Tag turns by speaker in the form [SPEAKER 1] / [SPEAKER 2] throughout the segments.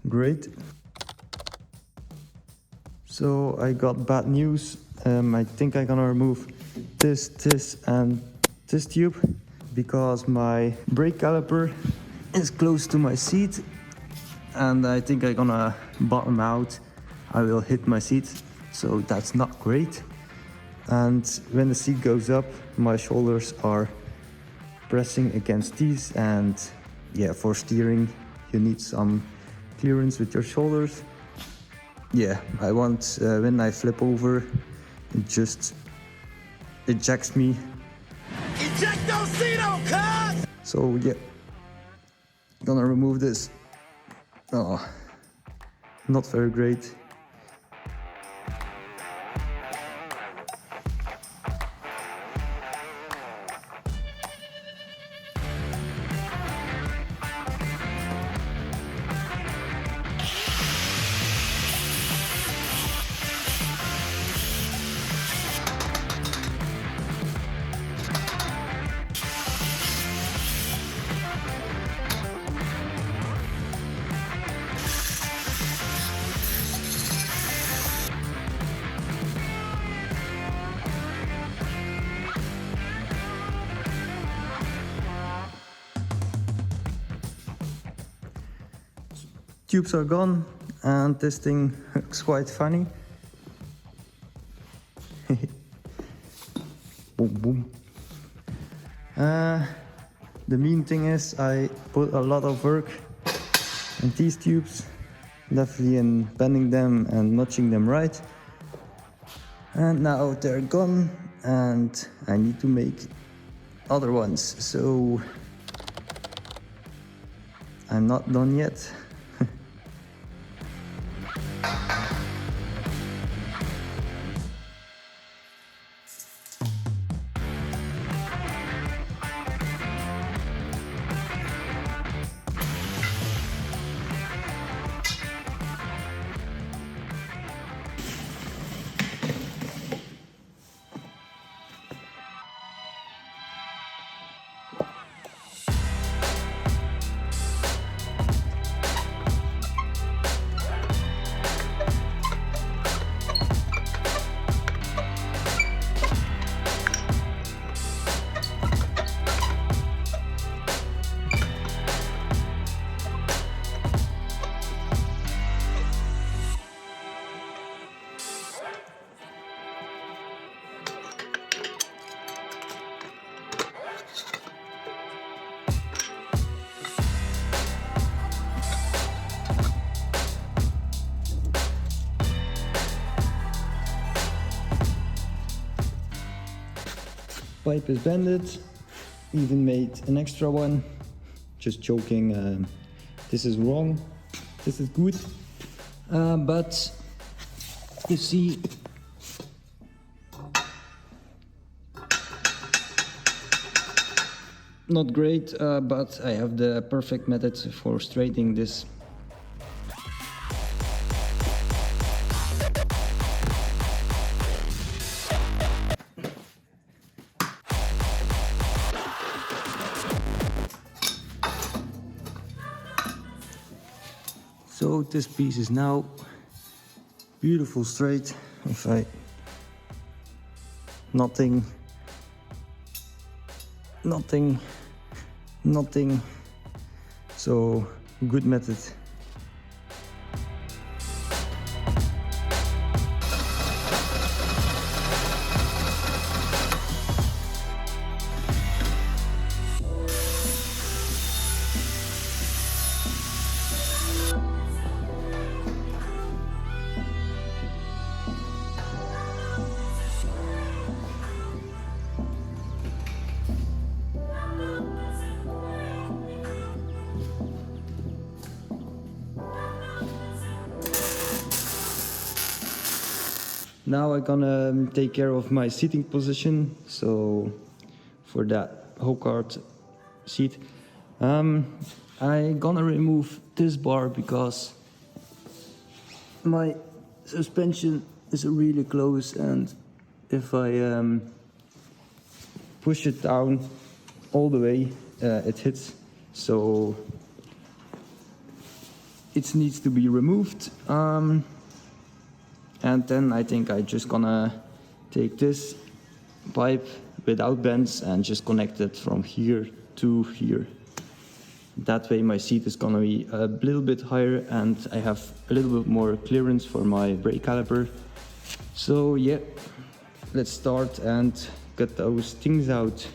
[SPEAKER 1] great. So I got bad news. I think I'm gonna remove this and this tube because my brake caliper is close to my seat and I think I'm gonna bottom out. I will hit my seat, so that's not great. And when the seat goes up, my shoulders are pressing against these, and yeah, for steering you need some clearance with your shoulders. Yeah, I want when I flip over, it just ejects me. Ejectocito, cuz! So yeah, gonna remove this. Oh, not very great. Tubes are gone and this thing looks quite funny. Boom, boom. The mean thing is I put a lot of work in these tubes, definitely in bending them and notching them right. And now they're gone and I need to make other ones. So I'm not done yet. Pipe is bended, even made an extra one. Just joking, this is wrong, this is good. But you see, not great, but I have the perfect method for straightening this. So this piece is now beautiful straight. If I nothing, so good method. Now I'm gonna take care of my seating position. So for that Hokart seat, I'm gonna remove this bar because my suspension is really close, and if I push it down all the way, it hits. So it needs to be removed. And then I think I just gonna take this pipe without bends and just connect it from here to here. That way my seat is gonna be a little bit higher and I have a little bit more clearance for my brake caliper. So yeah, let's start and get those things out.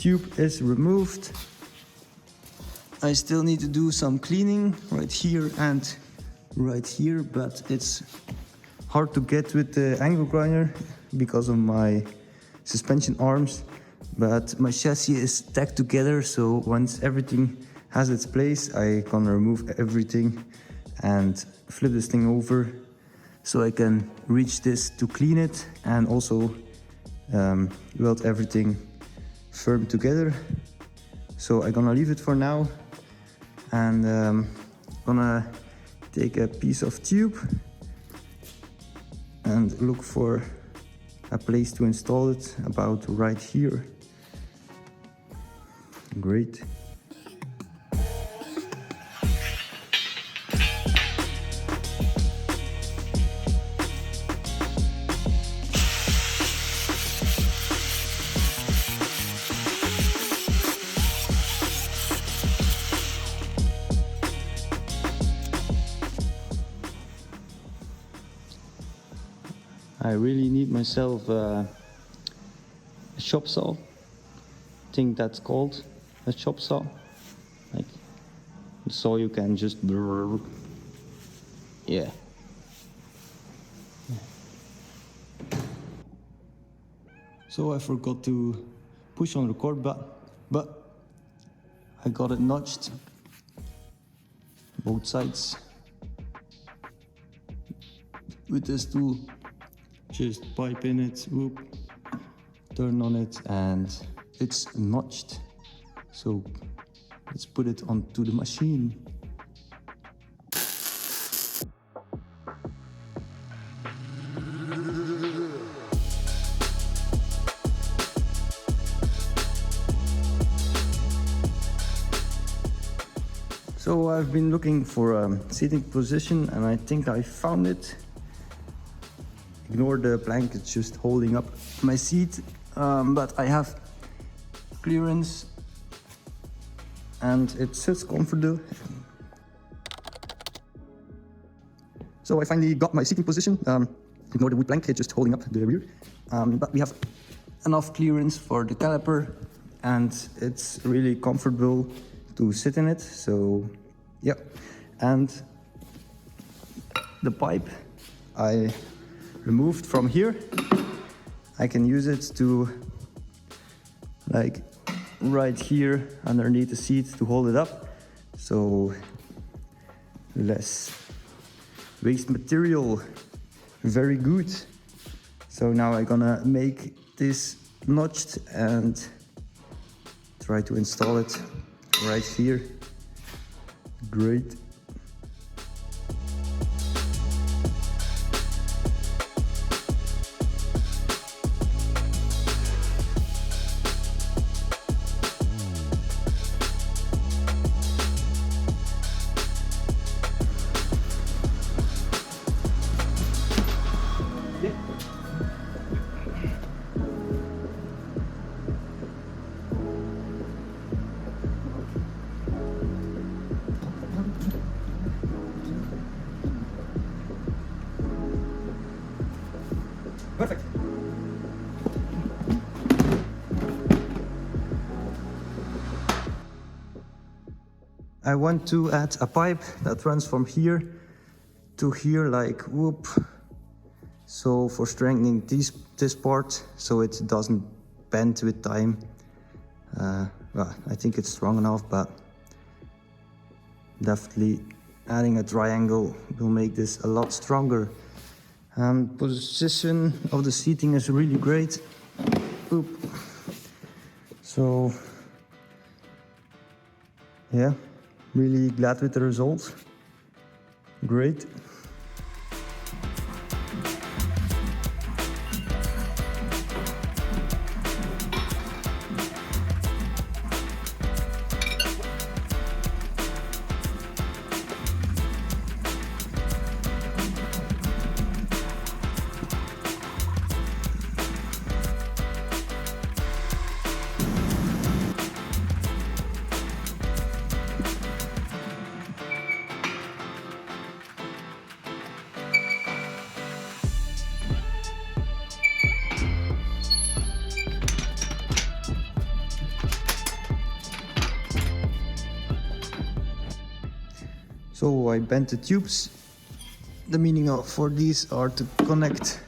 [SPEAKER 1] Tube is removed. I still need to do some cleaning right here and right here, but it's hard to get with the angle grinder because of my suspension arms. But my chassis is tacked together, so once everything has its place, I can remove everything and flip this thing over so I can reach this to clean it and also weld everything firm together. So I'm gonna leave it for now and gonna take a piece of tube and look for a place to install it about right here. Great. I really need myself a chop saw. I think that's called a chop saw. Like a saw you can just yeah. So I forgot to push on record button, but I got it notched both sides with this tool. Just pipe in it, whoop, turn on it, and it's notched. So let's put it onto the machine. So I've been looking for a seating position and I think I found it. Ignore the plank, it's just holding up my seat, but I have clearance and it sits comfortable. So I finally got my seating position. Ignore the wood plank, it's just holding up the rear. But we have enough clearance for the caliper and it's really comfortable to sit in it. So yeah, and the pipe I removed from here, I can use it to like right here underneath the seat to hold it up, so less waste material. Very good. So now I'm gonna make this notched and try to install it right here. Great. Perfect. I want to add a pipe that runs from here to here, like whoop. So for strengthening this part so it doesn't bend with time. Well, I think it's strong enough, but definitely adding a triangle will make this a lot stronger. Position of the seating is really great. Oop. So yeah, really glad with the result. Great. So I bent the tubes. The meaning of for these are to connect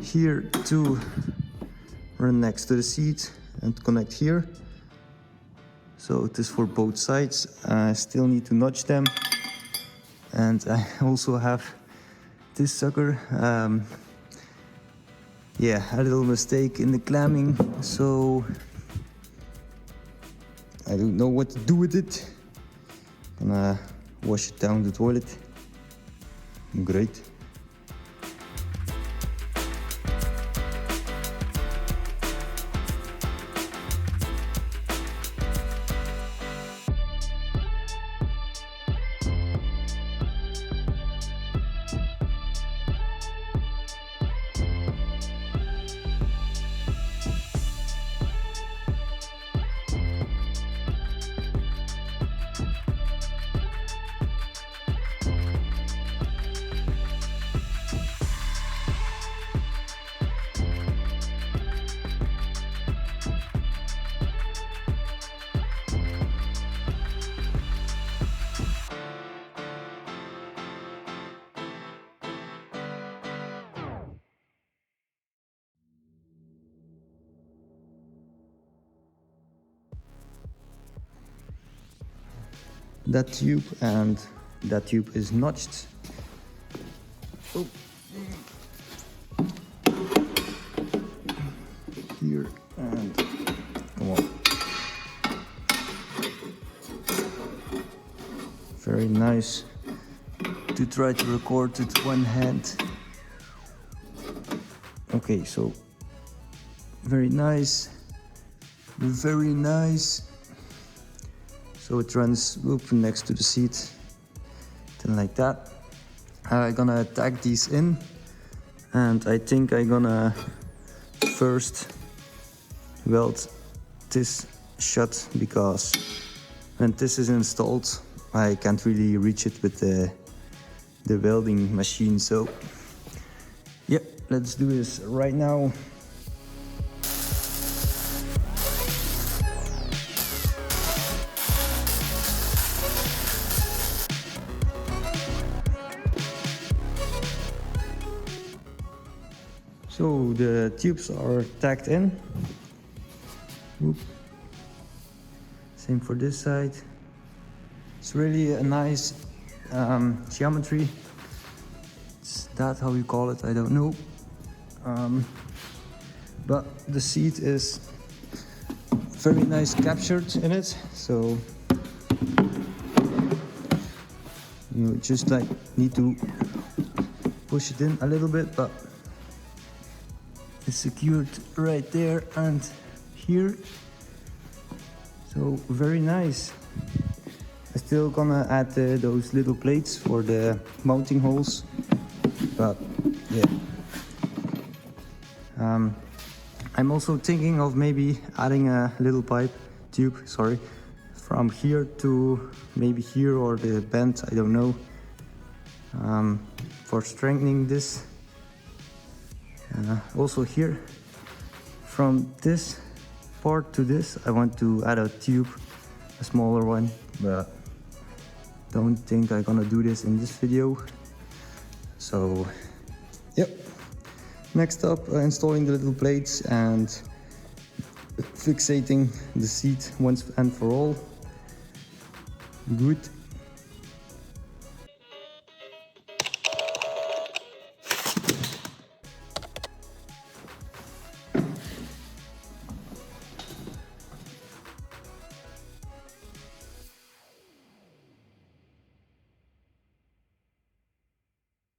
[SPEAKER 1] here to run next to the seat and connect here. So it is for both sides. I still need to notch them. And I also have this sucker. Yeah, a little mistake in the clamming, so I don't know what to do with it. Gonna wash it down the toilet. Great. That tube and that tube is notched. Oh. Here and come on. Very nice to try to record with one hand. Okay, so very nice, very nice. So it runs next to the seat, then like that. I'm gonna tag these in, and I think I'm gonna first weld this shut, because when this is installed, I can't really reach it with the welding machine. So yeah, let's do this right now. So the tubes are tacked in. Oop. Same for this side. It's really a nice geometry. Is that how you call it? I don't know. But the seat is very nice captured in it. So you just like need to push it in a little bit, but it's secured right there and here. So very nice. I'm still gonna add those little plates for the mounting holes, but yeah. I'm also thinking of maybe adding a little pipe tube, sorry, from here to maybe here or the bend, I don't know, for strengthening this. Also here, from this part to this, I want to add a tube, a smaller one, but don't think I'm gonna do this in this video. So yep, next up, installing the little plates and fixating the seat once and for all. Good.